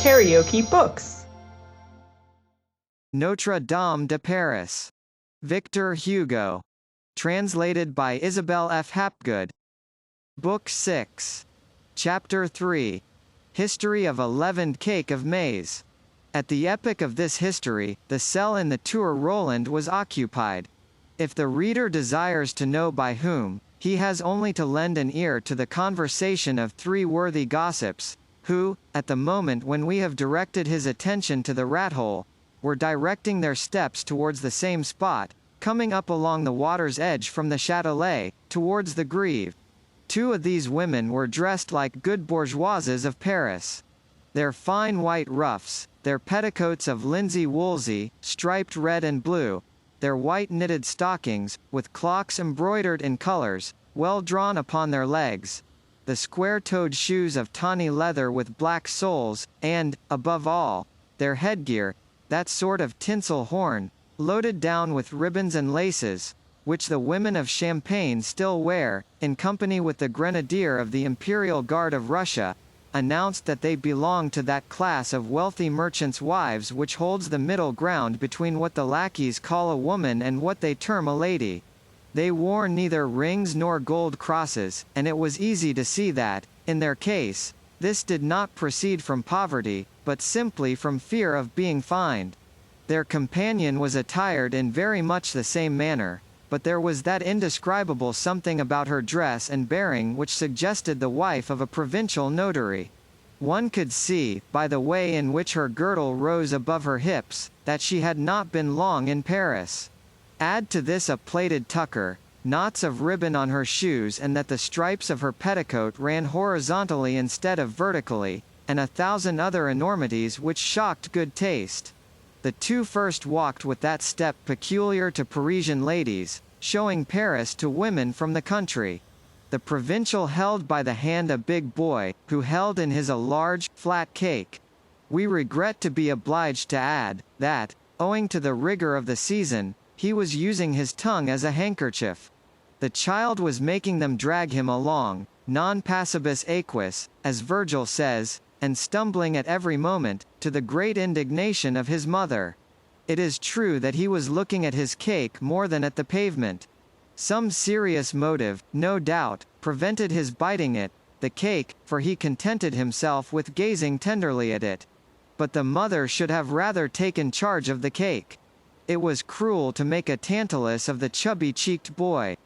KaraokeBooks. Notre-Dame de Paris. Victor Hugo. Translated by Isabel F. Hapgood. Book 6. Chapter 3. History of a Leavened Cake of Maize. At the epoch of this history, the cell in the Tour Roland was occupied. If the reader desires to know by whom, he has only to lend an ear to the conversation of three worthy gossips, who, at the moment when we have directed his attention to the rat-hole, were directing their steps towards the same spot, coming up along the water's edge from the Châtelet, towards the Grève. Two of these women were dressed like good bourgeoises of Paris. Their fine white ruffs, their petticoats of linsey-woolsey, striped red and blue, their white knitted stockings, with clocks embroidered in colors, well drawn upon their legs, the square-toed shoes of tawny leather with black soles, and, above all, their headgear, that sort of tinsel horn, loaded down with ribbons and laces, which the women of Champagne still wear, in company with the grenadier of the Imperial Guard of Russia, announced that they belonged to that class of wealthy merchants' wives which holds the middle ground between what the lackeys call a woman and what they term a lady. They wore neither rings nor gold crosses, and it was easy to see that, in their case, this did not proceed from poverty, but simply from fear of being fined. Their companion was attired in very much the same manner, but there was that indescribable something about her dress and bearing which suggested the wife of a provincial notary. One could see, by the way in which her girdle rose above her hips, that she had not been long in Paris. Add to this a plaited tucker, knots of ribbon on her shoes, and that the stripes of her petticoat ran horizontally instead of vertically, and 1,000 other enormities which shocked good taste. The two first walked with that step peculiar to Parisian ladies, showing Paris to women from the country. The provincial held by the hand a big boy, who held in his a large, flat cake. We regret to be obliged to add, that, owing to the rigor of the season, he was using his tongue as a handkerchief. The child was making them drag him along, non passibus aequis, as Virgil says, and stumbling at every moment, to the great indignation of his mother. It is true that he was looking at his cake more than at the pavement. Some serious motive, no doubt, prevented his biting it, the cake, for he contented himself with gazing tenderly at it. But the mother should have rather taken charge of the cake. It was cruel to make a Tantalus of the chubby-cheeked boy.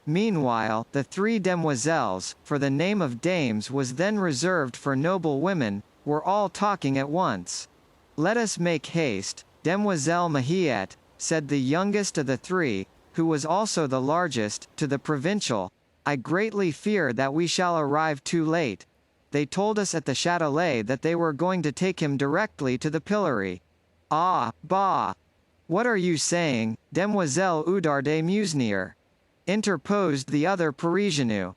Meanwhile, the three demoiselles, for the name of dames was then reserved for noble women, were all talking at once. "Let us make haste, Demoiselle Mahiette," said the youngest of the three, who was also the largest, to the provincial. "I greatly fear that we shall arrive too late. They told us at the Châtelet that they were going to take him directly to the pillory." "Ah, bah! What are you saying, Demoiselle Oudarde Musnier?" interposed the other Parisienne.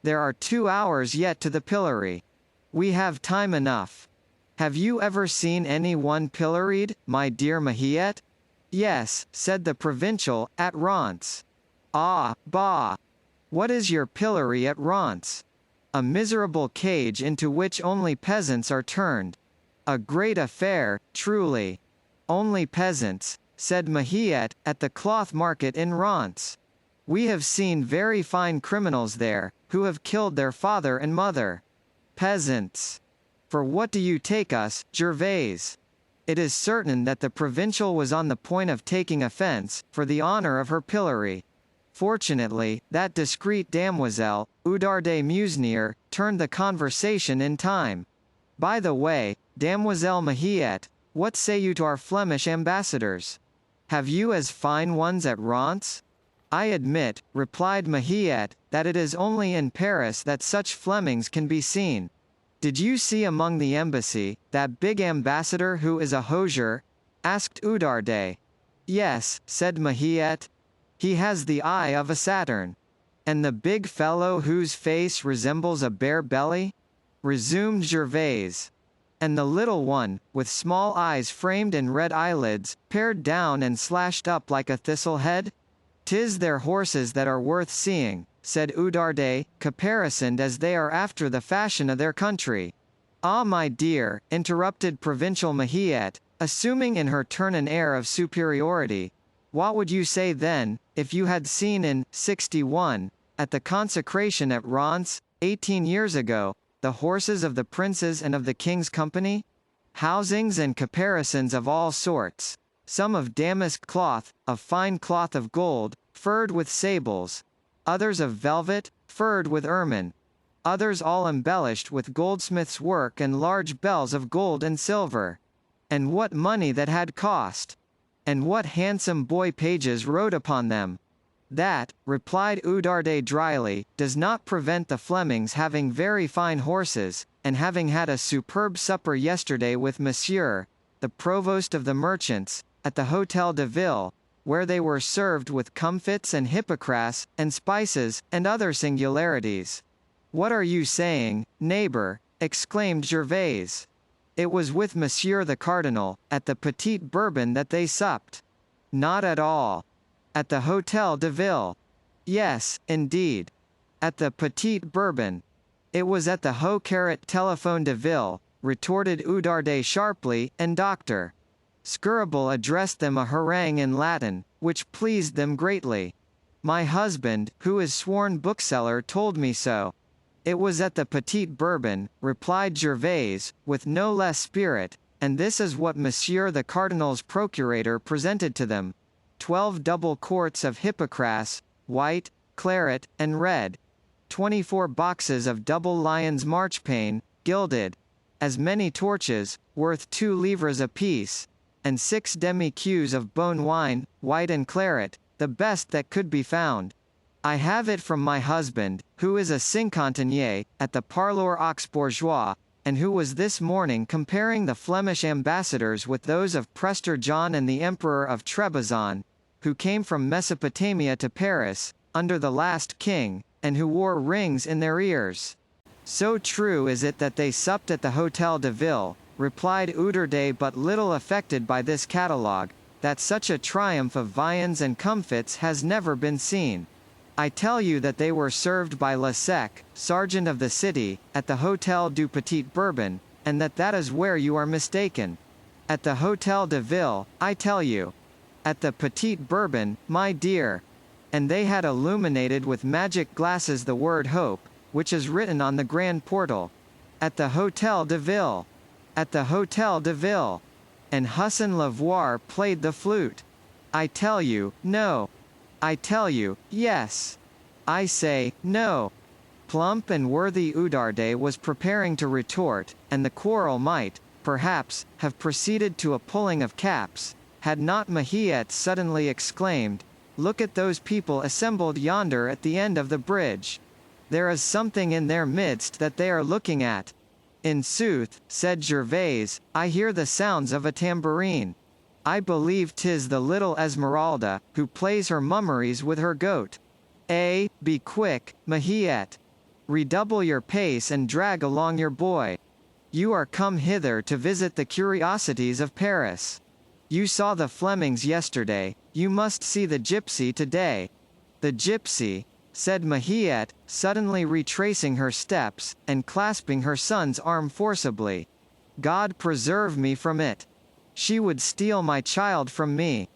"There are 2 hours yet to the pillory. We have time enough. Have you ever seen any one pilloried, my dear Mahiette?" "Yes," said the provincial, "at Reims." "Ah, bah! What is your pillory at Reims?" "A miserable cage into which only peasants are turned." "A great affair, truly." "Only peasants," said Mahiette, "at the cloth market in Reims. We have seen very fine criminals there, who have killed their father and mother." "Peasants! For what do you take us, Gervais?" It is certain that the provincial was on the point of taking offense, for the honor of her pillory. Fortunately, that discreet damoiselle, Oudarde Musnier, turned the conversation in time. "By the way, Damoiselle Mahiette, what say you to our Flemish ambassadors? Have you as fine ones at Reims?" "I admit," replied Mahiette, "that it is only in Paris that such Flemings can be seen." "Did you see among the embassy, that big ambassador who is a hosier?" asked Oudarde. "Yes," said Mahiette. "He has the eye of a Saturn." "And the big fellow whose face resembles a bare belly?" resumed Gervais. "And the little one, with small eyes framed in red eyelids, pared down and slashed up like a thistle head? 'Tis their horses that are worth seeing," said Oudarde, "caparisoned as they are after the fashion of their country." Ah, my dear, interrupted provincial Mahiette, assuming in her turn an air of superiority. What would you say then, if you had seen in 61, at the consecration at Reims, 18 years ago, the horses of the princes and of the king's company? Housings and caparisons of all sorts, some of damask cloth, of fine cloth of gold, furred with sables, others of velvet, furred with ermine, others all embellished with goldsmith's work and large bells of gold and silver. And what money that had cost! And what handsome boy pages rode upon them! That, replied Oudarde dryly, does not prevent the Flemings having very fine horses, and having had a superb supper yesterday with Monsieur, the provost of the merchants, at the Hôtel de Ville, where they were served with comfits and hippocras, and spices, and other singularities. What are you saying, neighbor? Exclaimed Gervais. It was with Monsieur the Cardinal, at the Petit Bourbon that they supped. Not at all. At the Hôtel de Ville. Yes, indeed. At the Petit Bourbon. It was at the Haut Carrot Telephone de Ville, retorted Oudarde sharply, and Dr. Scurable addressed them a harangue in Latin, which pleased them greatly. My husband, who is sworn bookseller, told me so. It was at the Petit Bourbon, replied Gervais, with no less spirit, and this is what Monsieur the Cardinal's procurator presented to them. 12 double quarts of hippocras, white, claret, and red. 24 boxes of double lion's marchpane, gilded. As many torches, worth 2 livres apiece. And 6 demi-cues of bone wine, white and claret, the best that could be found. I have it from my husband, who is a cinquantenaire, at the Parlour aux Bourgeois, and who was this morning comparing the Flemish ambassadors with those of Prester John and the Emperor of Trebizond, who came from Mesopotamia to Paris, under the last king, and who wore rings in their ears. So true is it that they supped at the Hôtel de Ville, replied Oudarde, but little affected by this catalogue, that such a triumph of viands and comfits has never been seen. I tell you that they were served by Lasec, sergeant of the city, at the Hôtel du Petit Bourbon, and that is where you are mistaken. At the Hôtel de Ville, I tell you. At the Petit Bourbon, my dear. And they had illuminated with magic glasses the word hope, which is written on the grand portal. At the Hôtel de Ville. At the Hôtel de Ville. And Husson Lavoie played the flute. I tell you, no. I tell you, yes. I say, no. Plump and worthy Oudarde was preparing to retort, and the quarrel might, perhaps, have proceeded to a pulling of caps, had not Mahiette suddenly exclaimed, Look at those people assembled yonder at the end of the bridge. There is something in their midst that they are looking at. In sooth, said Gervais, I hear the sounds of a tambourine. I believe 'tis the little Esmeralda, who plays her mummeries with her goat. Be quick, Mahiette. Redouble your pace and drag along your boy. You are come hither to visit the curiosities of Paris. You saw the Flemings yesterday, you must see the gypsy today. The gypsy, said Mahiette, suddenly retracing her steps, and clasping her son's arm forcibly. God preserve me from it. She would steal my child from me.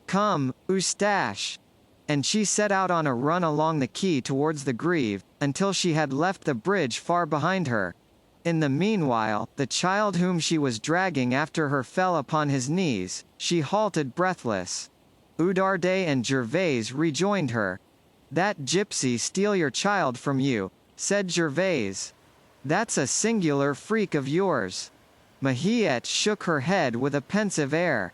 Come, Eustache. And she set out on a run along the quay towards the Grève, until she had left the bridge far behind her. In the meanwhile, the child whom she was dragging after her fell upon his knees, she halted breathless. Oudarde and Gervais rejoined her. That gypsy steal your child from you, said Gervais. That's a singular freak of yours. Mahiette shook her head with a pensive air.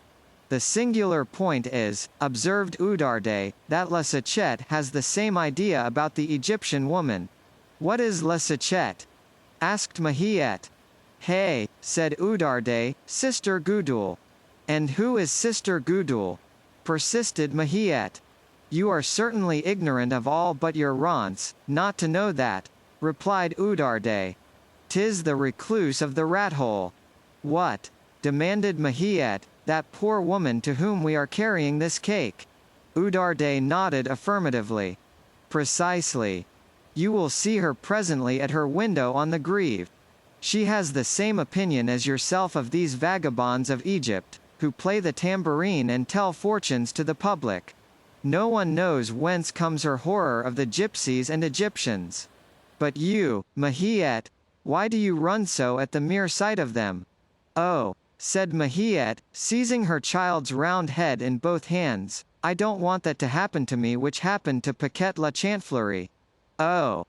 The singular point is, observed Oudarde, that La Sachette has the same idea about the Egyptian woman. What is La Sachette? Asked Mahiette. Hey, said Oudarde, Sister Gudule. And who is Sister Gudule? Persisted Mahiette. You are certainly ignorant of all but your Rance, not to know that, replied Oudarde. 'Tis the recluse of the rat hole. What? Demanded Mahiette, that poor woman to whom we are carrying this cake. Oudarde nodded affirmatively. Precisely. You will see her presently at her window on the Grève. She has the same opinion as yourself of these vagabonds of Egypt, who play the tambourine and tell fortunes to the public. No one knows whence comes her horror of the gypsies and Egyptians. But you, Mahiette, why do you run so at the mere sight of them? Oh, said Mahiette, seizing her child's round head in both hands, I don't want that to happen to me which happened to Paquette la Chantefleurie. Oh.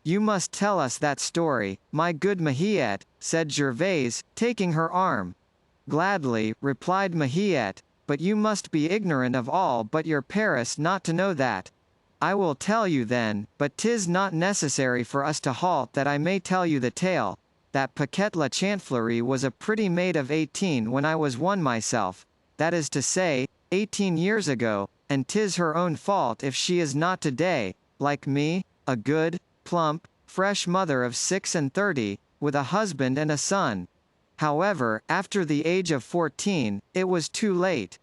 You must tell us that story, my good Mahiette, said Gervais, taking her arm. Gladly, replied Mahiette, but you must be ignorant of all but your Paris not to know that. I will tell you then, but 'tis not necessary for us to halt that I may tell you the tale, that Paquette la Chantefleurie was a pretty maid of 18 when I was one myself, that is to say, 18 years ago, and 'tis her own fault if she is not today, like me, a good, plump, fresh mother of 36, with a husband and a son. However, after the age of 14, it was too late.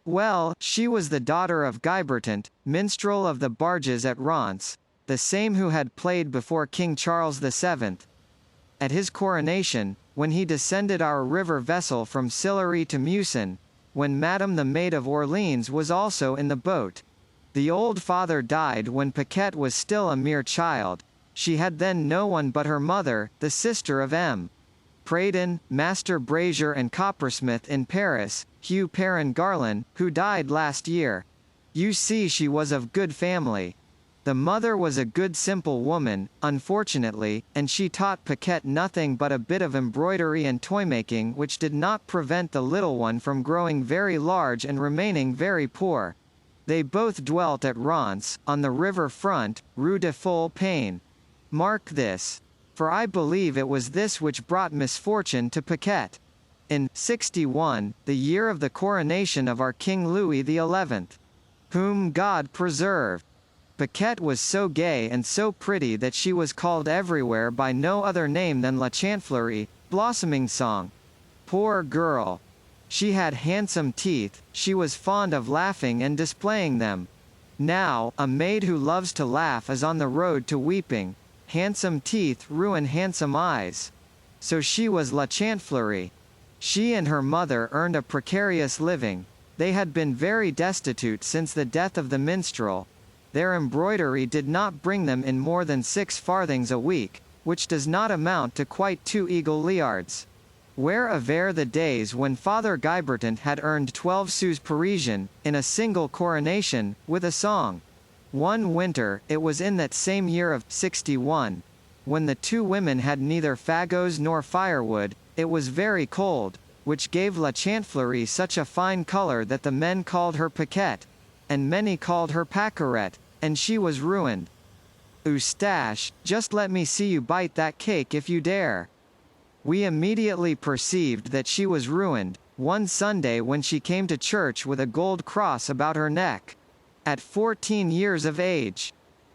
Well, she was the daughter of Guibertant, minstrel of the barges at Reims, the same who had played before King Charles VII. At his coronation, when he descended our river vessel from Sillery to Meusson, when Madame the Maid of Orleans was also in the boat. The old father died when Paquette was still a mere child. She had then no one but her mother, the sister of M. Pradon, Master Brazier and coppersmith in Paris, Hugh Perrin Garland, who died last year. You see she was of good family. The mother was a good simple woman, unfortunately, and she taught Paquette nothing but a bit of embroidery and toy-making which did not prevent the little one from growing very large and remaining very poor. They both dwelt at Reims, on the river front, Rue de Folle Pain. Mark this. For I believe it was this which brought misfortune to Paquette. In 61, the year of the coronation of our King Louis XI, whom God preserve, Paquette was so gay and so pretty that she was called everywhere by no other name than La Chantefleurie, blossoming song. Poor girl! She had handsome teeth, she was fond of laughing and displaying them. Now, a maid who loves to laugh is on the road to weeping. Handsome teeth ruin handsome eyes. So she was La Chantefleurie. She and her mother earned a precarious living. They had been very destitute since the death of the minstrel. Their embroidery did not bring them in more than 6 farthings a week, which does not amount to quite 2 eagle-liards. Where aver the days when Father Guibertant had earned 12 sous Parisian, in a single coronation, with a song. One winter, it was in that same year of 61, when the 2 women had neither fagots nor firewood, it was very cold, which gave La Chantefleurie such a fine color that the men called her Paquette, and many called her Paquerette, and she was ruined. Eustache, just let me see you bite that cake if you dare. We immediately perceived that she was ruined, one Sunday when she came to church with a gold cross about her neck. At 14 years of age.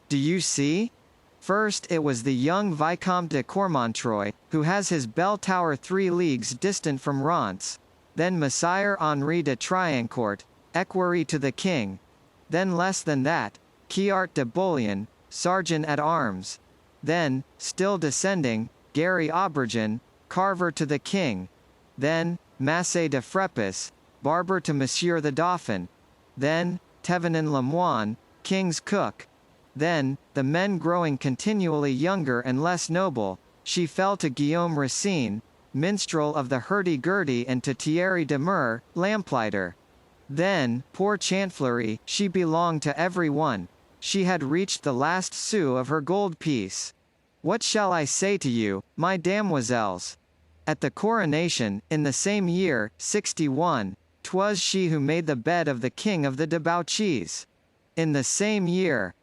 Do you see? First it was the young Vicomte de Cormontreuil, who has his bell tower 3 leagues distant from Reims, then Messire Henri de Triancourt, equerry to the king, then less than that, Quiart de Bouillon, sergeant at arms, then, still descending, Gary Aubergin, carver to the king, then, Massé de Frepus, barber to Monsieur the Dauphin, then, Thévenin Lemoine, king's cook. Then, the men growing continually younger and less noble, she fell to Guillaume Racine, minstrel of the hurdy-gurdy, and to Thierry de Mur, lamplighter. Then, poor Chantefleurie, she belonged to every one. She had reached the last sou of her gold piece. What shall I say to you, my damoiselles? At the coronation, in the same year, 61, 'twas she who made the bed of the king of the debauchees. In the same year,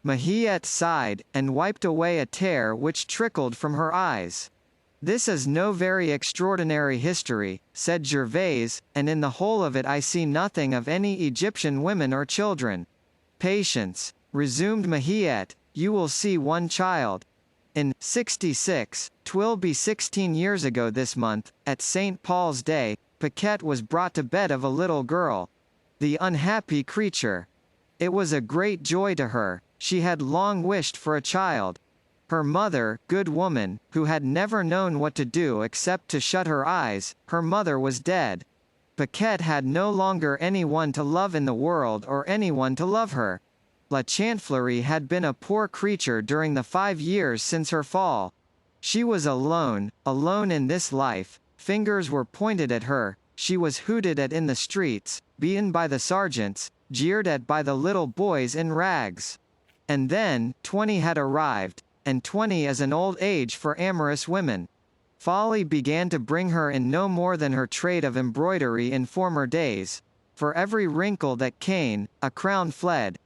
Mahiette sighed, and wiped away a tear which trickled from her eyes. This is no very extraordinary history, said Gervais, and in the whole of it I see nothing of any Egyptian women or children. Patience, resumed Mahiette, you will see one child. In 66, 'twill be 16 years ago this month, at St. Paul's Day, Paquette was brought to bed of a little girl. The unhappy creature! It was a great joy to her, she had long wished for a child. Her mother, good woman, who had never known what to do except to shut her eyes, her mother was dead. Paquette had no longer anyone to love in the world or anyone to love her. La Chantefleurie had been a poor creature during the 5 years since her fall. She was alone, alone in this life, fingers were pointed at her, she was hooted at in the streets, beaten by the sergeants, jeered at by the little boys in rags. And then, 20 had arrived, and 20 is an old age for amorous women. Folly began to bring her in no more than her trade of embroidery in former days. For every wrinkle that came, a crown fled.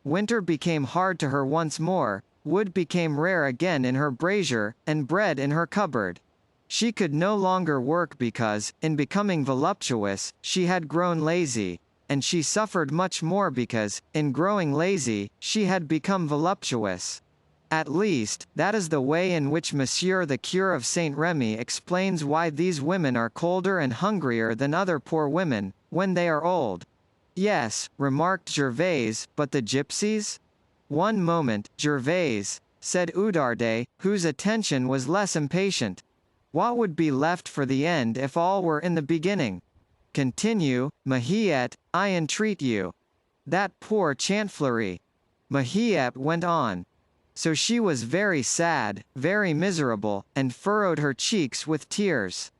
Winter became hard to her once more, wood became rare again in her brazier, and bread in her cupboard. She could no longer work because, in becoming voluptuous, she had grown lazy, and she suffered much more because, in growing lazy, she had become voluptuous. At least, that is the way in which Monsieur the Cure of Saint Remy explains why these women are colder and hungrier than other poor women, when they are old. Yes, remarked Gervaise, but the gypsies? One moment, Gervaise, said Oudarde, whose attention was less impatient. What would be left for the end if all were in the beginning? Continue, Mahiette, I entreat you. That poor Chantefleurie. Mahiette went on. So she was very sad, very miserable, and furrowed her cheeks with tears.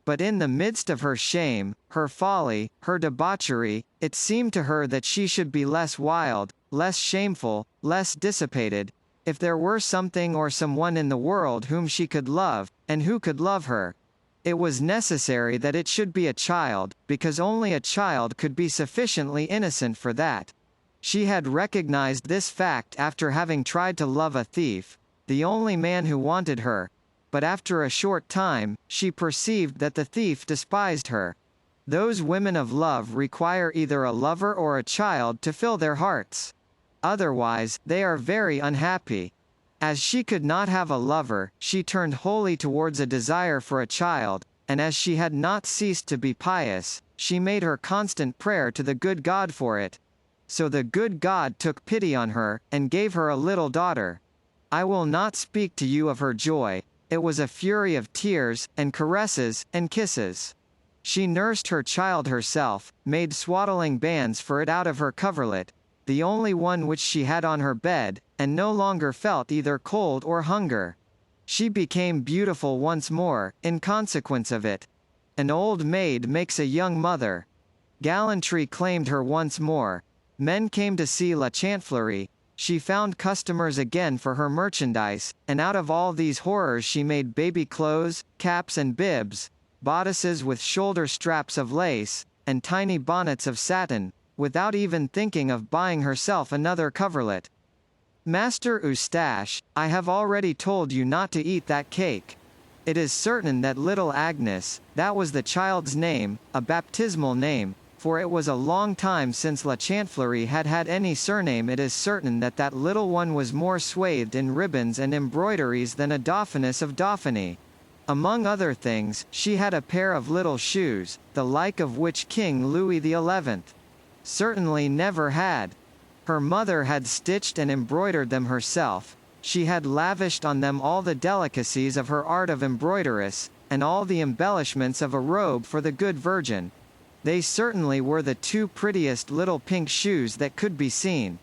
But in the midst of her shame, her folly, her debauchery, it seemed to her that she should be less wild, less shameful, less dissipated, if there were something or someone in the world whom she could love, and who could love her. It was necessary that it should be a child, because only a child could be sufficiently innocent for that. She had recognized this fact after having tried to love a thief, the only man who wanted her, but after a short time, she perceived that the thief despised her. Those women of love require either a lover or a child to fill their hearts. Otherwise, they are very unhappy. As she could not have a lover, she turned wholly towards a desire for a child, and as she had not ceased to be pious, she made her constant prayer to the good God for it. So the good God took pity on her, and gave her a little daughter. I will not speak to you of her joy, it was a fury of tears, and caresses, and kisses. She nursed her child herself, made swaddling bands for it out of her coverlet, the only one which she had on her bed, and no longer felt either cold or hunger. She became beautiful once more, in consequence of it. An old maid makes a young mother. Gallantry claimed her once more. Men came to see La Chantefleurie, she found customers again for her merchandise, and out of all these horrors she made baby clothes, caps and bibs, bodices with shoulder straps of lace, and tiny bonnets of satin, without even thinking of buying herself another coverlet. Master Eustache, I have already told you not to eat that cake. It is certain that little Agnes, that was the child's name, a baptismal name, for it was a long time since La Chantefleurie had had any surname. It is certain that that little one was more swathed in ribbons and embroideries than a dauphiness of Dauphiny. Among other things, she had a pair of little shoes, the like of which King Louis XI certainly never had. Her mother had stitched and embroidered them herself, she had lavished on them all the delicacies of her art of embroideress, and all the embellishments of a robe for the good Virgin. They certainly were the two prettiest little pink shoes that could be seen.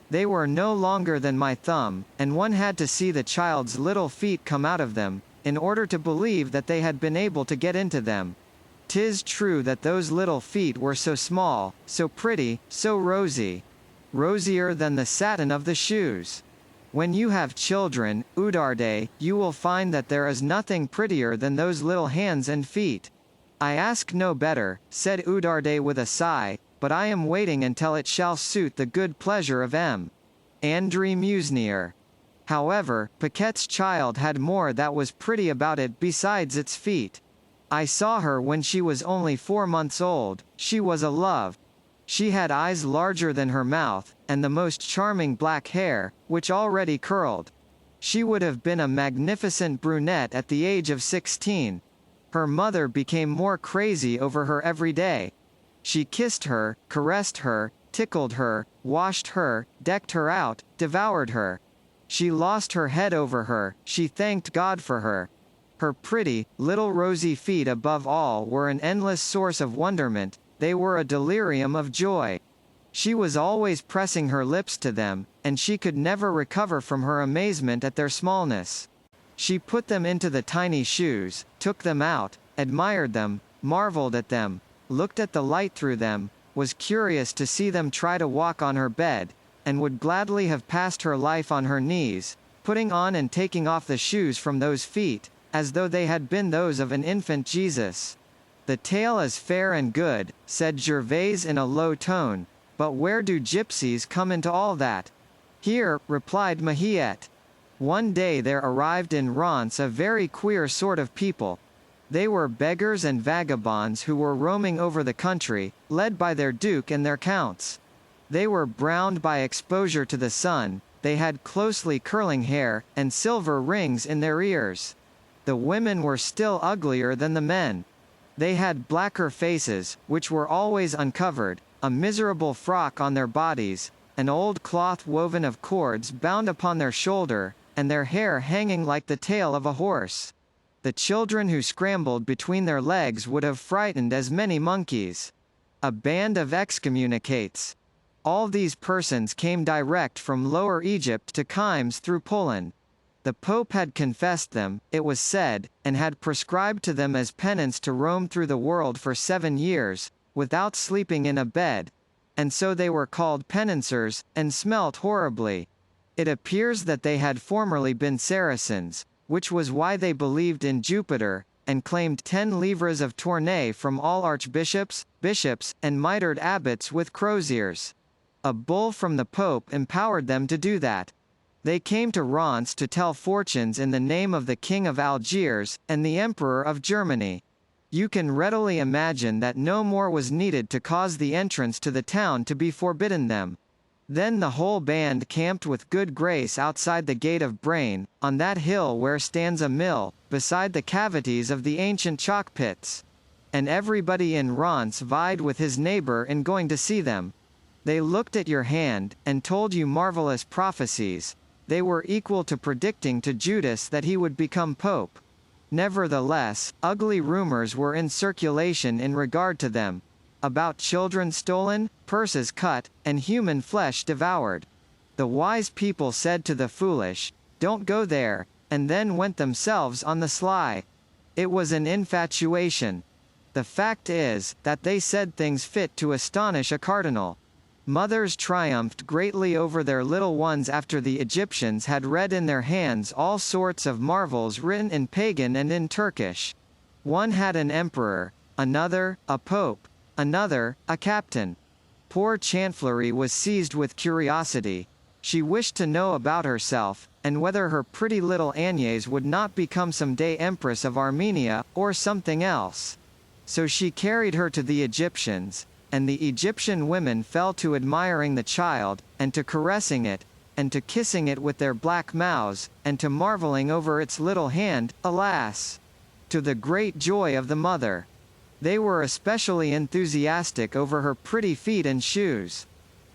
They were no longer than my thumb, and one had to see the child's little feet come out of them, in order to believe that they had been able to get into them. 'Tis true that those little feet were so small, so pretty, so rosy. Rosier than the satin of the shoes. When you have children, Oudarde, you will find that there is nothing prettier than those little hands and feet. I ask no better, said Oudarde with a sigh, but I am waiting until it shall suit the good pleasure of M. André Musnier. However, Paquette's child had more that was pretty about it besides its feet. I saw her when she was only 4 months old, she was a love. She had eyes larger than her mouth, and the most charming black hair, which already curled. She would have been a magnificent brunette at the age of 16. Her mother became more crazy over her every day. She kissed her, caressed her, tickled her, washed her, decked her out, devoured her. She lost her head over her, she thanked God for her. Her pretty, little rosy feet above all were an endless source of wonderment, they were a delirium of joy. She was always pressing her lips to them, and she could never recover from her amazement at their smallness. She put them into the tiny shoes, took them out, admired them, marveled at them, looked at the light through them, was curious to see them try to walk on her bed, and would gladly have passed her life on her knees, putting on and taking off the shoes from those feet, as though they had been those of an infant Jesus. "The tale is fair and good," said Gervais in a low tone, "but where do gypsies come into all that?" "Here," replied Mahiette. "One day there arrived in Reims a very queer sort of people. They were beggars and vagabonds who were roaming over the country, led by their duke and their counts. They were browned by exposure to the sun, they had closely curling hair, and silver rings in their ears. The women were still uglier than the men. They had blacker faces, which were always uncovered, a miserable frock on their bodies, an old cloth woven of cords bound upon their shoulder, and their hair hanging like the tail of a horse. The children who scrambled between their legs would have frightened as many monkeys. A band of excommunicates. All these persons came direct from Lower Egypt to Chimes through Poland. The Pope had confessed them, it was said, and had prescribed to them as penance to roam through the world for 7 years, without sleeping in a bed, and so they were called penancers, and smelt horribly. It appears that they had formerly been Saracens, which was why they believed in Jupiter, and claimed 10 livres of tournay from all archbishops, bishops, and mitred abbots with croziers. A bull from the Pope empowered them to do that. They came to Reims to tell fortunes in the name of the King of Algiers, and the Emperor of Germany. You can readily imagine that no more was needed to cause the entrance to the town to be forbidden them. Then the whole band camped with good grace outside the gate of Braine, on that hill where stands a mill, beside the cavities of the ancient chalk pits. And everybody in Reims vied with his neighbor in going to see them. They looked at your hand, and told you marvelous prophecies. They were equal to predicting to Judas that he would become pope. Nevertheless, ugly rumors were in circulation in regard to them. About children stolen, purses cut, and human flesh devoured. The wise people said to the foolish, "Don't go there," and then went themselves on the sly. It was an infatuation. The fact is, that they said things fit to astonish a cardinal. Mothers triumphed greatly over their little ones after the Egyptians had read in their hands all sorts of marvels written in pagan and in Turkish. One had an emperor, another, a pope, another, a captain. Poor Chanfleury was seized with curiosity. She wished to know about herself, and whether her pretty little Agnès would not become some day Empress of Armenia, or something else. So she carried her to the Egyptians, and the Egyptian women fell to admiring the child, and to caressing it, and to kissing it with their black mouths, and to marveling over its little hand, alas! To the great joy of the mother. They were especially enthusiastic over her pretty feet and shoes.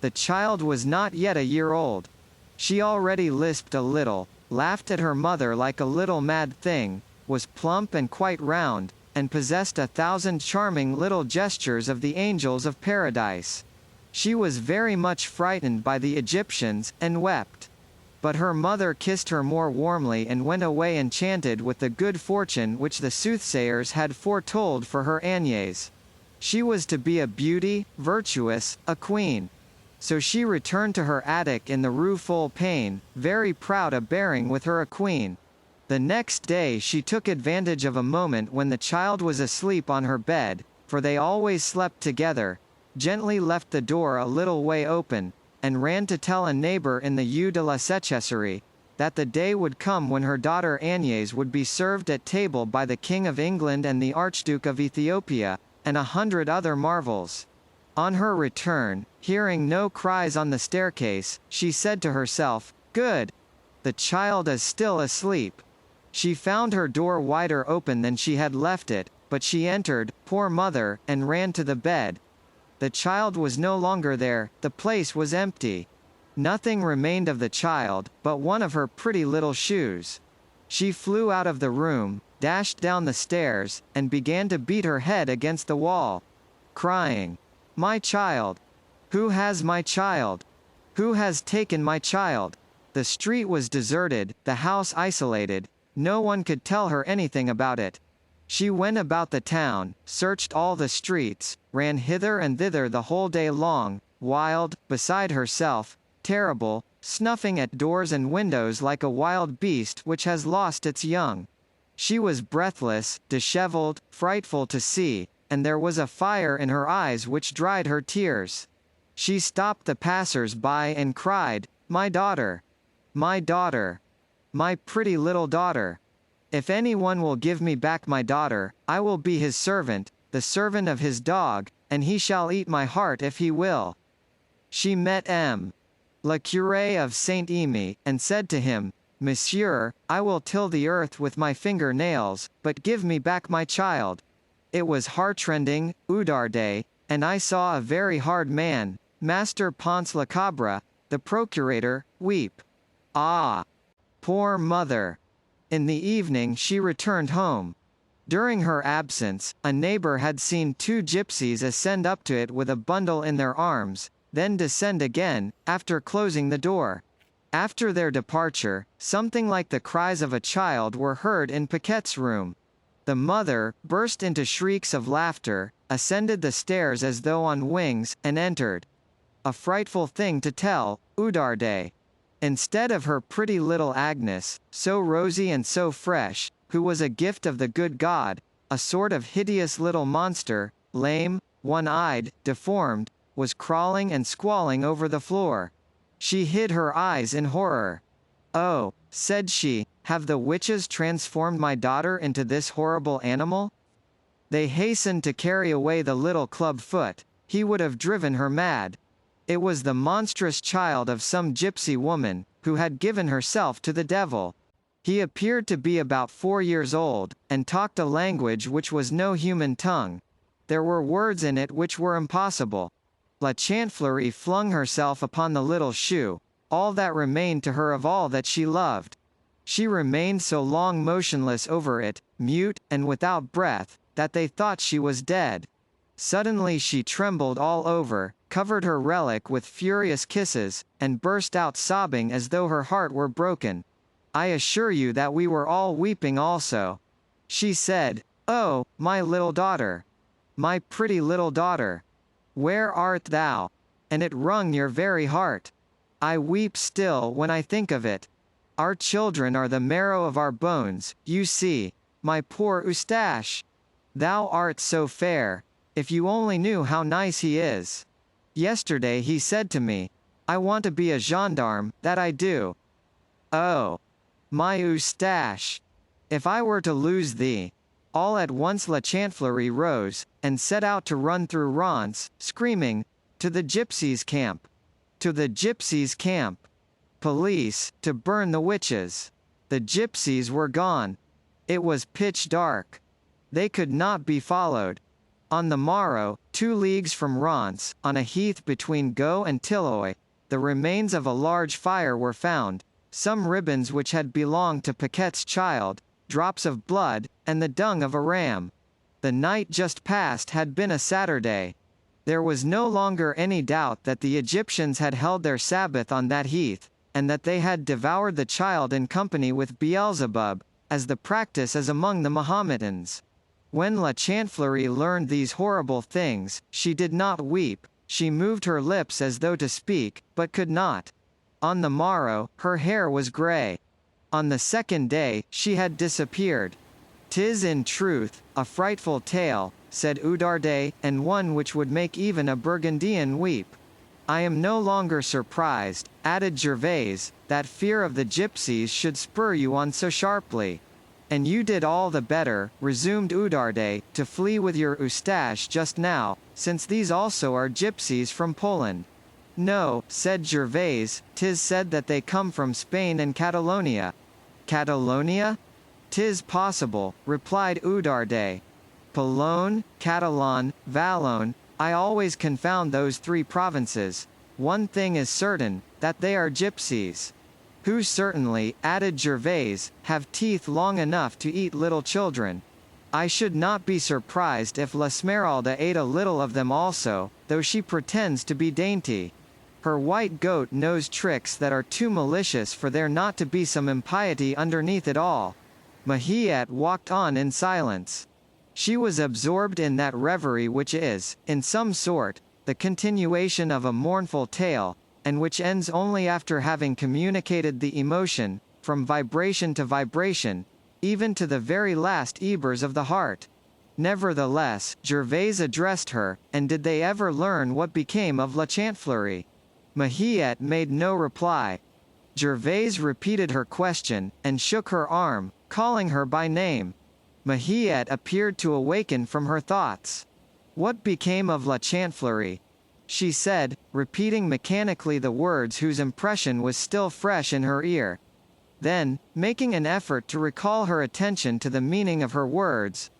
The child was not yet a year old. She already lisped a little, laughed at her mother like a little mad thing, was plump and quite round, and possessed 1,000 charming little gestures of the angels of paradise. She was very much frightened by the Egyptians, and wept. But her mother kissed her more warmly and went away enchanted with the good fortune which the soothsayers had foretold for her Agnès. She was to be a beauty, virtuous, a queen. So she returned to her attic in the Rue Folle-Pain, very proud of bearing with her a queen. The next day she took advantage of a moment when the child was asleep on her bed, for they always slept together, gently left the door a little way open, and ran to tell a neighbor in the Rue de la Séchesserie, that the day would come when her daughter Agnès would be served at table by the King of England and the Archduke of Ethiopia, and 100 other marvels. On her return, hearing no cries on the staircase, she said to herself, "Good! The child is still asleep." She found her door wider open than she had left it, but she entered, poor mother, and ran to the bed. The child was no longer there, the place was empty. Nothing remained of the child, but one of her pretty little shoes. She flew out of the room, dashed down the stairs, and began to beat her head against the wall, crying, "My child! Who has my child? Who has taken my child?" The street was deserted, the house isolated. No one could tell her anything about it. She went about the town, searched all the streets, ran hither and thither the whole day long, wild, beside herself, terrible, snuffing at doors and windows like a wild beast which has lost its young. She was breathless, disheveled, frightful to see, and there was a fire in her eyes which dried her tears. She stopped the passers-by and cried, "My daughter! My daughter! My pretty little daughter! If anyone will give me back my daughter, I will be his servant, the servant of his dog, and he shall eat my heart if he will." She met M. le Curé of Saint-Emy, and said to him, "Monsieur, I will till the earth with my finger-nails, but give me back my child." It was heartrending, Oudarde, and I saw a very hard man, Master Ponce le Cabra, the procurator, weep. Ah! Poor mother! In the evening she returned home. During her absence, a neighbor had seen two gypsies ascend up to it with a bundle in their arms, then descend again, after closing the door. After their departure, something like the cries of a child were heard in Paquette's room. The mother burst into shrieks of laughter, ascended the stairs as though on wings, and entered. A frightful thing to tell, Oudarde. Instead of her pretty little Agnes, so rosy and so fresh, who was a gift of the good God, a sort of hideous little monster, lame, one-eyed, deformed, was crawling and squalling over the floor. She hid her eyes in horror. "Oh," said she, "have the witches transformed my daughter into this horrible animal?" They hastened to carry away the little club foot. He would have driven her mad. It was the monstrous child of some gypsy woman, who had given herself to the devil. He appeared to be about 4 years old, and talked a language which was no human tongue. There were words in it which were impossible. La Chantefleurie flung herself upon the little shoe, all that remained to her of all that she loved. She remained so long motionless over it, mute, and without breath, that they thought she was dead. Suddenly she trembled all over, covered her relic with furious kisses, and burst out sobbing as though her heart were broken. I assure you that we were all weeping also. She said, "Oh, my little daughter! My pretty little daughter! Where art thou?" And it wrung your very heart. I weep still when I think of it. Our children are the marrow of our bones, you see. My poor Eustache! Thou art so fair. If you only knew how nice he is. Yesterday he said to me, "I want to be a gendarme, that I do." Oh! My Eustache! If I were to lose thee! All at once La Chantefleurie rose, and set out to run through Reims, screaming, "To the gypsies' camp! To the gypsies' camp! Police, to burn the witches!" The gypsies were gone. It was pitch dark. They could not be followed. On the morrow, 2 leagues from Reims, on a heath between Gau and Tilloy, the remains of a large fire were found, some ribbons which had belonged to Paquette's child, drops of blood, and the dung of a ram. The night just past had been a Saturday. There was no longer any doubt that the Egyptians had held their Sabbath on that heath, and that they had devoured the child in company with Beelzebub, as the practice is among the Mohammedans. When La Chantefleurie learned these horrible things, she did not weep, she moved her lips as though to speak, but could not. On the morrow, her hair was grey. On the second day, she had disappeared. "'Tis in truth, a frightful tale," said Oudarde, "and one which would make even a Burgundian weep." "I am no longer surprised," added Gervais, "that fear of the gypsies should spur you on so sharply." "And you did all the better," resumed Oudarde, "to flee with your Eustache just now, since these also are gypsies from Poland." "No," said Gervais, "'tis said that they come from Spain and Catalonia." "Catalonia? 'Tis possible," replied Oudarde. "Polone, Catalan, Valone, I always confound those 3 provinces. One thing is certain, that they are gypsies. Who certainly, added Gervais, have teeth long enough to eat little children. I should not be surprised if La Smeralda ate a little of them also, though she pretends to be dainty. Her white goat knows tricks that are too malicious for there not to be some impiety underneath it all. Mahiette walked on in silence. She was absorbed in that reverie which is, in some sort, the continuation of a mournful tale, and which ends only after having communicated the emotion, from vibration to vibration, even to the very last ebers of the heart. Nevertheless, Gervais addressed her, and did they ever learn what became of La Chantefleurie? Mahiette made no reply. Gervais repeated her question, and shook her arm, calling her by name. Mahiette appeared to awaken from her thoughts. What became of La Chantefleurie? She said, repeating mechanically the words whose impression was still fresh in her ear. Then, making an effort to recall her attention to the meaning of her words,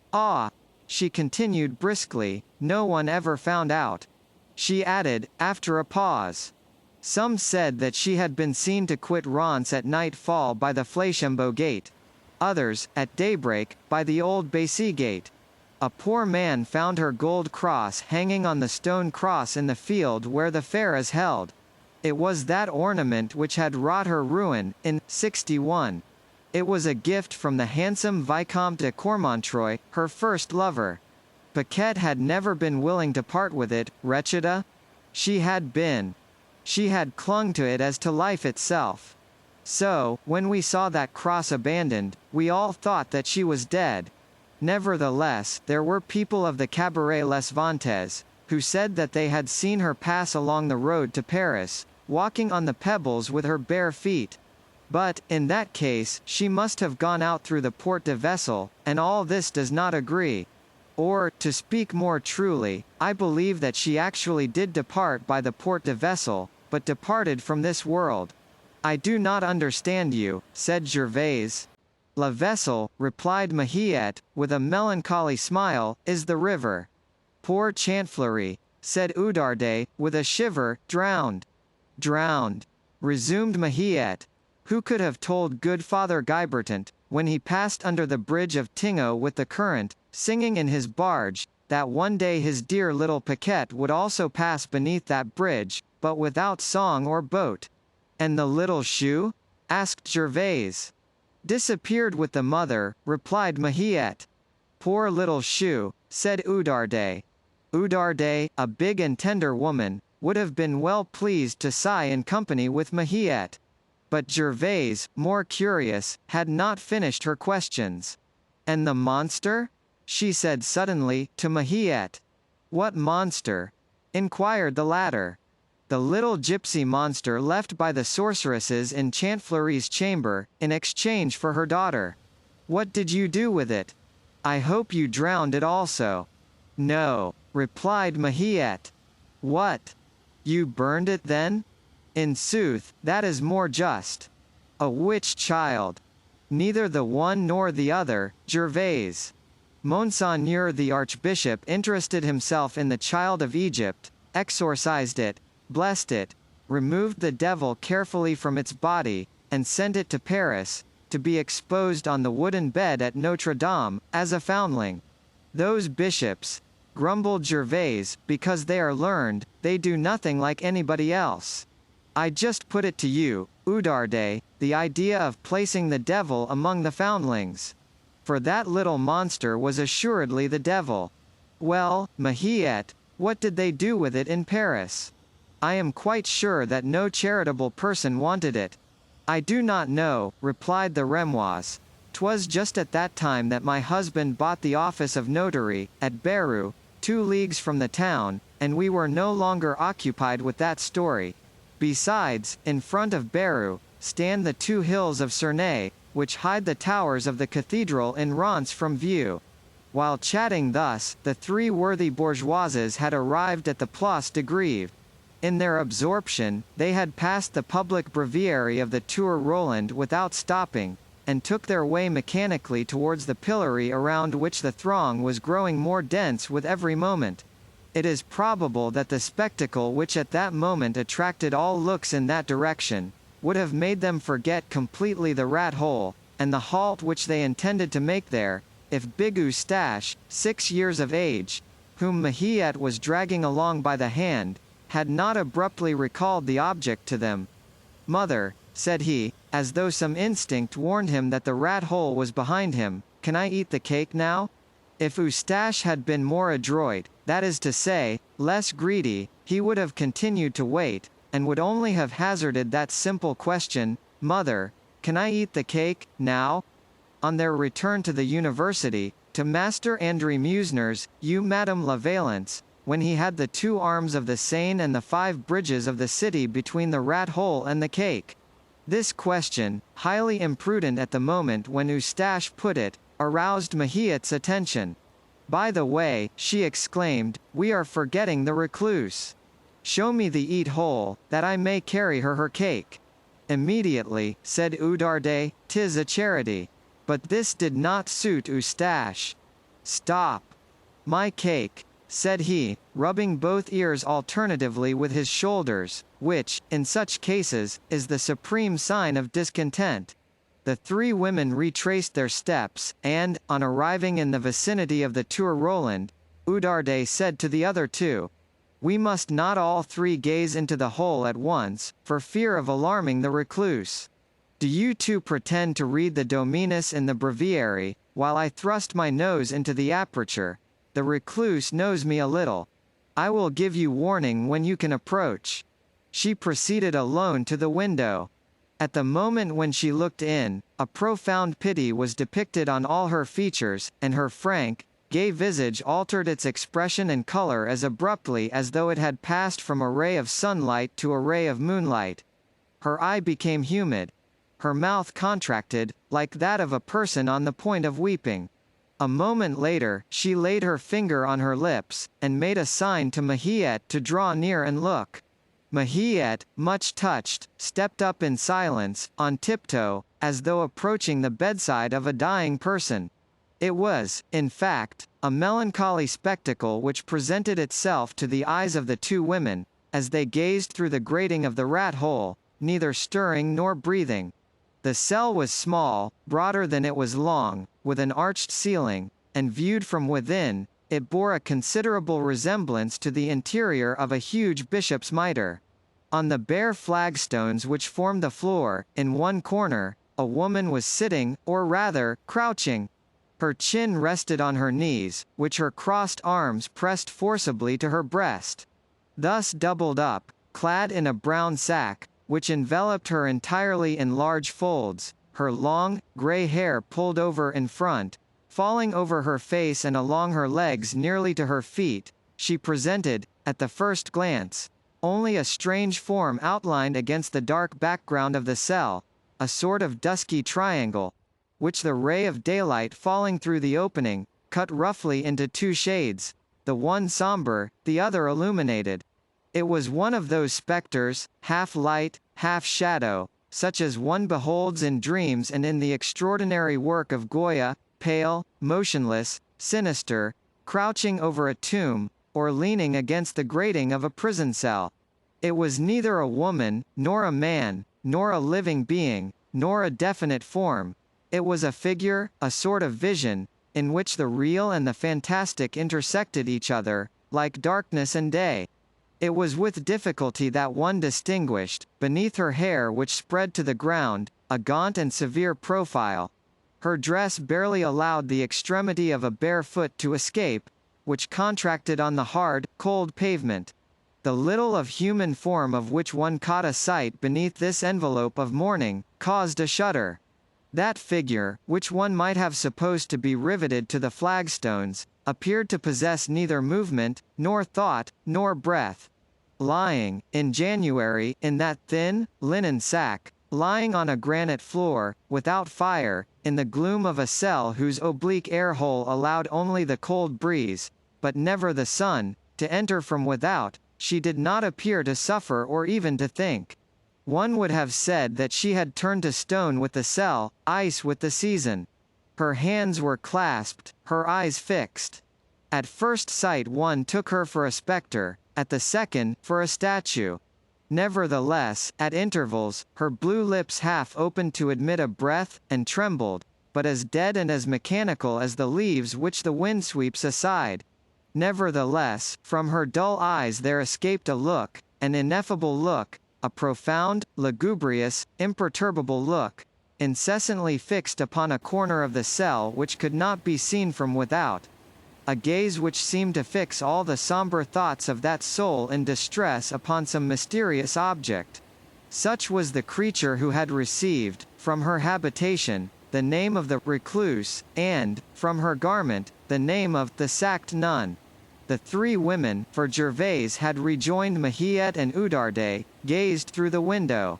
she continued briskly, no one ever found out. She added, after a pause. Some said that she had been seen to quit Reims at nightfall by the Fleichambeau gate. Others, at daybreak, by the old Bassy gate. A poor man found her gold cross hanging on the stone cross in the field where the fair is held. It was that ornament which had wrought her ruin, in 61. It was a gift from the handsome Vicomte de Cormontreuil, her first lover. Paquette had never been willing to part with it, wretcheda? She had been. She had clung to it as to life itself. So, when we saw that cross abandoned, we all thought that she was dead. Nevertheless, there were people of the Cabaret Les Vantes, who said that they had seen her pass along the road to Paris, walking on the pebbles with her bare feet. But, in that case, she must have gone out through the Porte de Vessel, and all this does not agree. Or, to speak more truly, I believe that she actually did depart by the Porte de Vessel, but departed from this world. I do not understand you, said Gervais. La Vessel, replied Mahiette, with a melancholy smile, is the river. Poor Chantefleurie, said Oudarde, with a shiver, drowned. Drowned, resumed Mahiette. Who could have told good Father Guibertant, when he passed under the bridge of Tingo with the current, singing in his barge, that one day his dear little Paquette would also pass beneath that bridge, but without song or boat? And the little shoe? asked Gervais. Disappeared with the mother, replied Mahiette. Poor little shoe, said Oudarde. Oudarde, a big and tender woman, would have been well pleased to sigh in company with Mahiette. But Gervais, more curious, had not finished her questions. And the monster? she said suddenly, to Mahiette. What monster? inquired the latter. The little gypsy monster left by the sorceresses in Chantefleurie's chamber, in exchange for her daughter. What did you do with it? I hope you drowned it also. No, replied Mahiette. What? You burned it then? In sooth, that is more just. A witch child. Neither the one nor the other, Gervais. Monseigneur the Archbishop interested himself in the child of Egypt, exorcised it, blessed it, removed the devil carefully from its body, and sent it to Paris, to be exposed on the wooden bed at Notre-Dame, as a foundling. Those bishops, grumbled Gervais, because they are learned, they do nothing like anybody else. I just put it to you, Oudarde, the idea of placing the devil among the foundlings. For that little monster was assuredly the devil. Well, Mahiette, what did they do with it in Paris? I am quite sure that no charitable person wanted it. I do not know, replied the Remoise. 'Twas just at that time that my husband bought the office of notary, at Beru, 2 leagues from the town, and we were no longer occupied with that story. Besides, in front of Beru, stand the 2 hills of Cernay, which hide the towers of the cathedral in Reims from view. While chatting thus, the 3 worthy bourgeoises had arrived at the Place de Grève. In their absorption, they had passed the public breviary of the Tour Roland without stopping, and took their way mechanically towards the pillory around which the throng was growing more dense with every moment. It is probable that the spectacle which at that moment attracted all looks in that direction, would have made them forget completely the rat hole, and the halt which they intended to make there, if Big Eustache, 6 years of age, whom Mahiette was dragging along by the hand, had not abruptly recalled the object to them. "Mother," said he, as though some instinct warned him that the rat hole was behind him, "can I eat the cake now?" If Eustache had been more adroit, that is to say, less greedy, he would have continued to wait, and would only have hazarded that simple question, "Mother, can I eat the cake, now?" On their return to the university, to Master André Musner's, "You Madame la Valence," when he had the 2 arms of the Seine and the 5 bridges of the city between the rat hole and the cake. This question, highly imprudent at the moment when Eustache put it, aroused Mahiette's attention. "By the way," she exclaimed, "we are forgetting the recluse. Show me the eat hole, that I may carry her cake." "Immediately," said Oudarde, "'tis a charity." But this did not suit Eustache. "Stop. My cake," said he, rubbing both ears alternatively with his shoulders, which, in such cases, is the supreme sign of discontent. The 3 women retraced their steps, and, on arriving in the vicinity of the Tour Roland, Oudarde said to the other 2, "We must not all 3 gaze into the hole at once, for fear of alarming the recluse. Do you 2 pretend to read the Dominus in the breviary, while I thrust my nose into the aperture. The recluse knows me a little. I will give you warning when you can approach." She proceeded alone to the window. At the moment when she looked in, a profound pity was depicted on all her features, and her frank, gay visage altered its expression and color as abruptly as though it had passed from a ray of sunlight to a ray of moonlight. Her eye became humid. Her mouth contracted, like that of a person on the point of weeping. A moment later, she laid her finger on her lips, and made a sign to Mahiette to draw near and look. Mahiette, much touched, stepped up in silence, on tiptoe, as though approaching the bedside of a dying person. It was, in fact, a melancholy spectacle which presented itself to the eyes of the 2 women, as they gazed through the grating of the rat hole, neither stirring nor breathing. The cell was small, broader than it was long, with an arched ceiling, and viewed from within, it bore a considerable resemblance to the interior of a huge bishop's mitre. On the bare flagstones which formed the floor, in one corner, a woman was sitting, or rather, crouching. Her chin rested on her knees, which her crossed arms pressed forcibly to her breast. Thus doubled up, clad in a brown sack, which enveloped her entirely in large folds, her long, grey hair pulled over in front, falling over her face and along her legs nearly to her feet, she presented, at the first glance, only a strange form outlined against the dark background of the cell, a sort of dusky triangle, which the ray of daylight falling through the opening, cut roughly into 2 shades, the one sombre, the other illuminated. It was one of those spectres, half light, half shadow, such as one beholds in dreams and in the extraordinary work of Goya, pale, motionless, sinister, crouching over a tomb, or leaning against the grating of a prison cell. It was neither a woman, nor a man, nor a living being, nor a definite form. It was a figure, a sort of vision, in which the real and the fantastic intersected each other, like darkness and day. It was with difficulty that one distinguished, beneath her hair which spread to the ground, a gaunt and severe profile. Her dress barely allowed the extremity of a bare foot to escape, which contracted on the hard, cold pavement. The little of human form of which one caught a sight beneath this envelope of mourning, caused a shudder. That figure, which one might have supposed to be riveted to the flagstones, appeared to possess neither movement, nor thought, nor breath. Lying, in January, in that thin, linen sack, lying on a granite floor, without fire, in the gloom of a cell whose oblique air-hole allowed only the cold breeze, but never the sun, to enter from without, she did not appear to suffer or even to think. One would have said that she had turned to stone with the cell, ice with the season. Her hands were clasped, her eyes fixed. At first sight one took her for a spectre, at the second, for a statue. Nevertheless, at intervals, her blue lips half opened to admit a breath, and trembled, but as dead and as mechanical as the leaves which the wind sweeps aside. Nevertheless, from her dull eyes there escaped a look, an ineffable look, a profound, lugubrious, imperturbable look, incessantly fixed upon a corner of the cell which could not be seen from without. A gaze which seemed to fix all the somber thoughts of that soul in distress upon some mysterious object. Such was the creature who had received, from her habitation, the name of the recluse, and, from her garment, the name of the sacked nun. The three women, for Gervais had rejoined Mahiette and Oudarde, gazed through the window.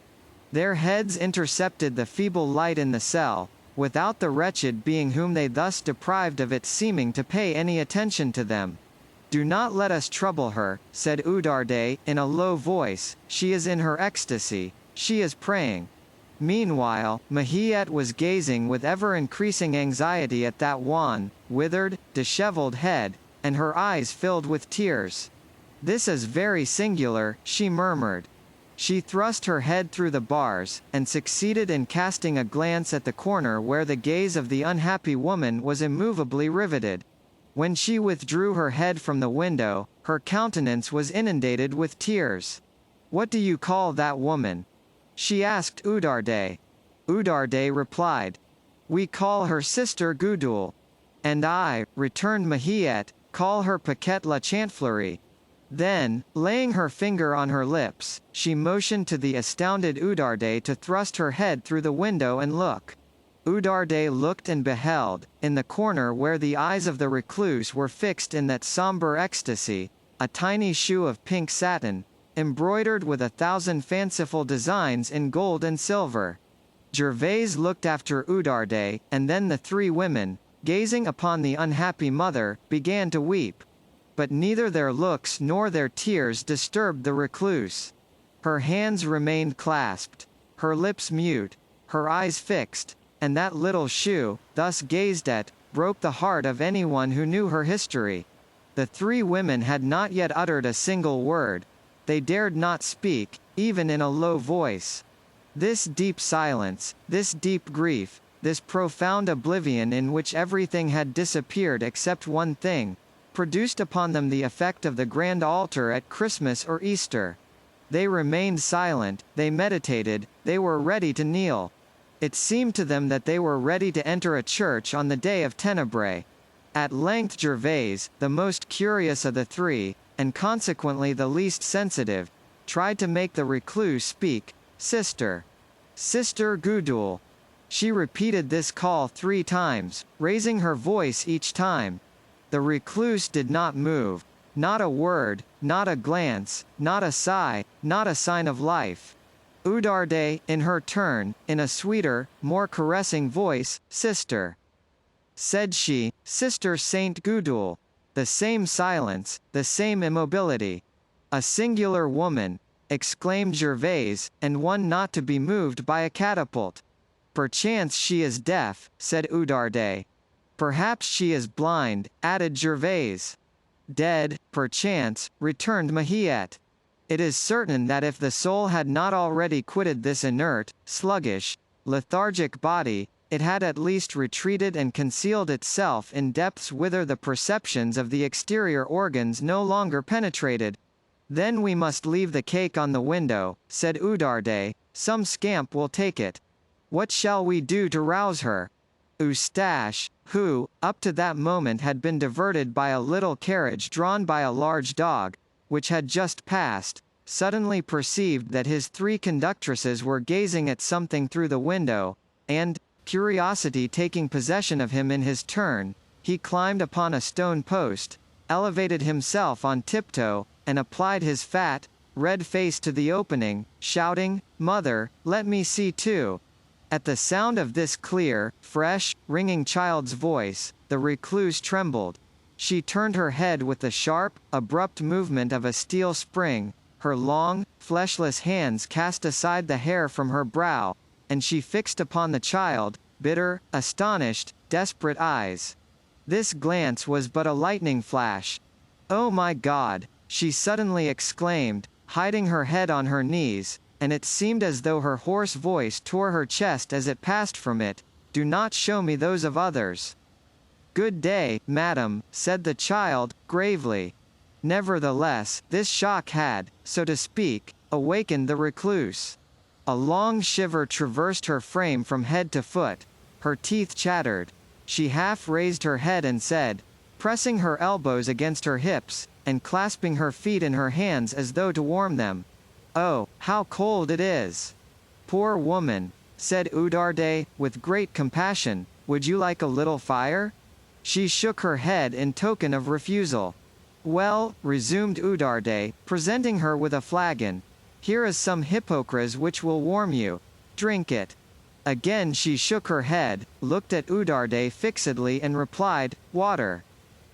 Their heads intercepted the feeble light in the cell, without the wretched being whom they thus deprived of its seeming to pay any attention to them. "Do not let us trouble her," said Oudarde, in a low voice, "she is in her ecstasy, she is praying." Meanwhile, Mahiette was gazing with ever-increasing anxiety at that wan, withered, dishevelled head, and her eyes filled with tears. "This is very singular," she murmured. She thrust her head through the bars, and succeeded in casting a glance at the corner where the gaze of the unhappy woman was immovably riveted. When she withdrew her head from the window, her countenance was inundated with tears. "What do you call that woman?" she asked Oudarde. Oudarde replied, "We call her Sister Gudule." "And I," returned Mahiette, "call her Paquette la Chantefleurie." Then, laying her finger on her lips, she motioned to the astounded Oudarde to thrust her head through the window and look. Oudarde looked and beheld, in the corner where the eyes of the recluse were fixed in that sombre ecstasy, a tiny shoe of pink satin, embroidered with 1,000 fanciful designs in gold and silver. Gervais looked after Oudarde, and then the three women, gazing upon the unhappy mother, began to weep. But neither their looks nor their tears disturbed the recluse. Her hands remained clasped, her lips mute, her eyes fixed, and that little shoe, thus gazed at, broke the heart of anyone who knew her history. The three women had not yet uttered a single word. They dared not speak, even in a low voice. This deep silence, this deep grief, this profound oblivion in which everything had disappeared except one thing, produced upon them the effect of the grand altar at Christmas or Easter. They remained silent, they meditated, they were ready to kneel. It seemed to them that they were ready to enter a church on the day of Tenebrae. At length Gervais, the most curious of the three, and consequently the least sensitive, tried to make the recluse speak. "Sister. Sister Gudule." She repeated this call 3 times, raising her voice each time. The recluse did not move. Not a word, not a glance, not a sigh, not a sign of life. Oudarde, in her turn, in a sweeter, more caressing voice, "Sister." Said she, "Sister Saint Gudule." The same silence, the same immobility. "A singular woman," exclaimed Gervais, "and one not to be moved by a catapult." "Perchance she is deaf," said Oudarde. "Perhaps she is blind," added Gervais. "Dead, perchance," returned Mahiette. "It is certain that if the soul had not already quitted this inert, sluggish, lethargic body, it had at least retreated and concealed itself in depths whither the perceptions of the exterior organs no longer penetrated." "Then we must leave the cake on the window," said Oudarde, "some scamp will take it. What shall we do to rouse her?" Eustache, who, up to that moment had been diverted by a little carriage drawn by a large dog, which had just passed, suddenly perceived that his 3 conductresses were gazing at something through the window, and, curiosity taking possession of him in his turn, he climbed upon a stone post, elevated himself on tiptoe, and applied his fat, red face to the opening, shouting, "Mother, let me see too." At the sound of this clear, fresh, ringing child's voice, the recluse trembled. She turned her head with the sharp, abrupt movement of a steel spring, her long, fleshless hands cast aside the hair from her brow, and she fixed upon the child, bitter, astonished, desperate eyes. This glance was but a lightning flash. "Oh my God!" she suddenly exclaimed, hiding her head on her knees, and it seemed as though her hoarse voice tore her chest as it passed from it. "Do not show me those of others." "Good day, madam," said the child, gravely. Nevertheless, this shock had, so to speak, awakened the recluse. A long shiver traversed her frame from head to foot. Her teeth chattered. She half raised her head and said, pressing her elbows against her hips, and clasping her feet in her hands as though to warm them, "Oh, how cold it is!" "Poor woman," said Oudarde, with great compassion, "would you like a little fire?" She shook her head in token of refusal. "Well," resumed Oudarde, presenting her with a flagon, "here is some hippocras which will warm you. Drink it." Again she shook her head, looked at Oudarde fixedly and replied, "Water."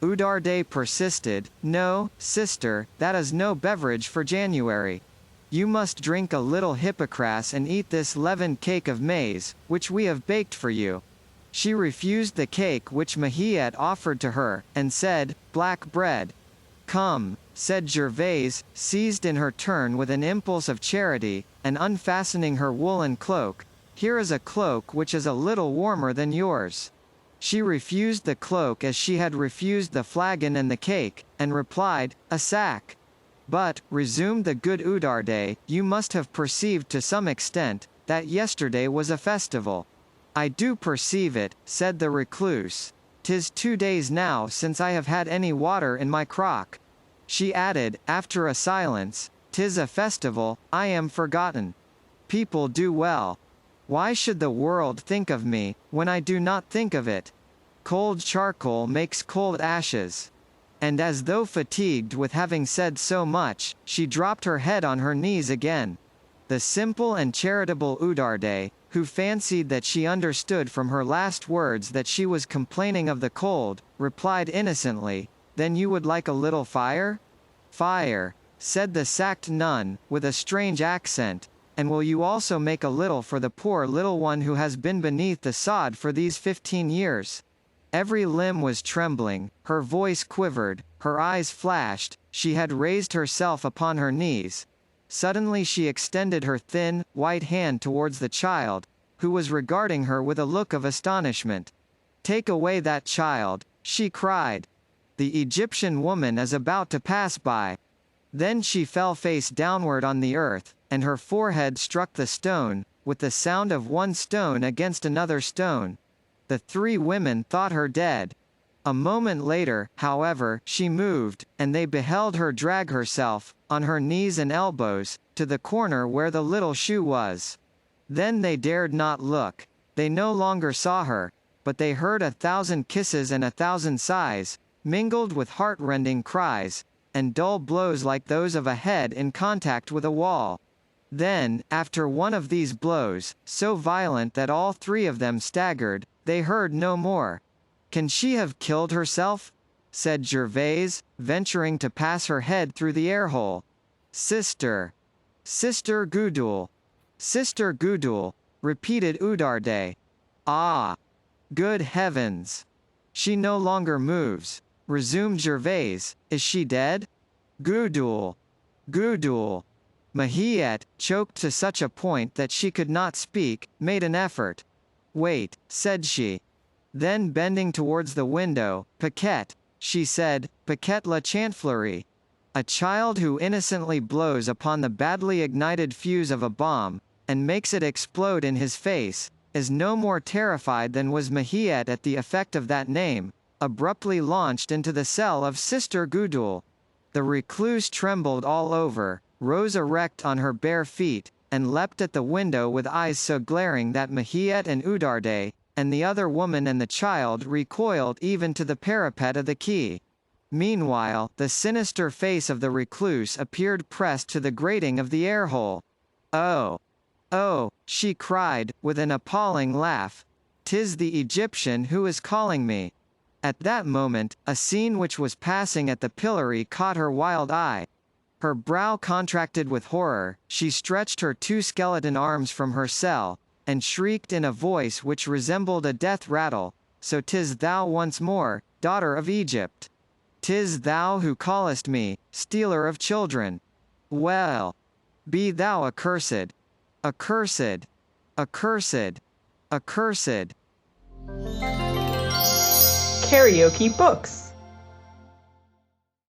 Oudarde persisted, "No, sister, that is no beverage for January. You must drink a little hippocras and eat this leavened cake of maize, which we have baked for you." She refused the cake which Mahiette offered to her, and said, "Black bread." "Come," said Gervaise, seized in her turn with an impulse of charity, and unfastening her woolen cloak, "here is a cloak which is a little warmer than yours." She refused the cloak as she had refused the flagon and the cake, and replied, "A sack." "But," resumed the good Oudarde, "you must have perceived to some extent, that yesterday was a festival." "I do perceive it," said the recluse. "'Tis 2 days now since I have had any water in my crock." She added, after a silence, "'Tis a festival, I am forgotten. People do well. Why should the world think of me, when I do not think of it? Cold charcoal makes cold ashes." And as though fatigued with having said so much, she dropped her head on her knees again. The simple and charitable Oudarde, who fancied that she understood from her last words that she was complaining of the cold, replied innocently, "Then you would like a little fire?" "Fire," said the sacked nun, with a strange accent, "and will you also make a little for the poor little one who has been beneath the sod for these 15 years?" Every limb was trembling, her voice quivered, her eyes flashed, she had raised herself upon her knees. Suddenly she extended her thin, white hand towards the child, who was regarding her with a look of astonishment. "Take away that child," she cried. "The Egyptian woman is about to pass by." Then she fell face downward on the earth, and her forehead struck the stone, with the sound of one stone against another stone. The 3 women thought her dead. A moment later, however, she moved, and they beheld her drag herself, on her knees and elbows, to the corner where the little shoe was. Then they dared not look. They no longer saw her, but they heard 1,000 kisses and 1,000 sighs, mingled with heart-rending cries, and dull blows like those of a head in contact with a wall. Then, after one of these blows, so violent that all 3 of them staggered, they heard no more. "Can she have killed herself?" said Gervaise, venturing to pass her head through the air-hole. "Sister! Sister Gudule! Sister Gudule!" repeated Oudarde. "Ah! Good heavens! She no longer moves," resumed Gervaise. "Is she dead?" "Gudule! Gudule!" Mahiette, choked to such a point that she could not speak, made an effort. "Wait," said she. Then bending towards the window, "Paquette," she said, "Paquette la Chantefleurie." A child who innocently blows upon the badly ignited fuse of a bomb, and makes it explode in his face, is no more terrified than was Mahiette at the effect of that name, abruptly launched into the cell of Sister Gudule. The recluse trembled all over, rose erect on her bare feet, and leapt at the window with eyes so glaring that Mahiette and Oudarde, and the other woman and the child recoiled even to the parapet of the quay. Meanwhile, the sinister face of the recluse appeared pressed to the grating of the air-hole. "Oh! Oh!" she cried, with an appalling laugh. "'Tis the Egyptian who is calling me." At that moment, a scene which was passing at the pillory caught her wild eye. Her brow contracted with horror, she stretched her 2 skeleton arms from her cell, and shrieked in a voice which resembled a death rattle, "So 'tis thou once more, daughter of Egypt. 'Tis thou who callest me, stealer of children. Well, be thou accursed. Accursed. Accursed. Accursed. KaraokeBooks.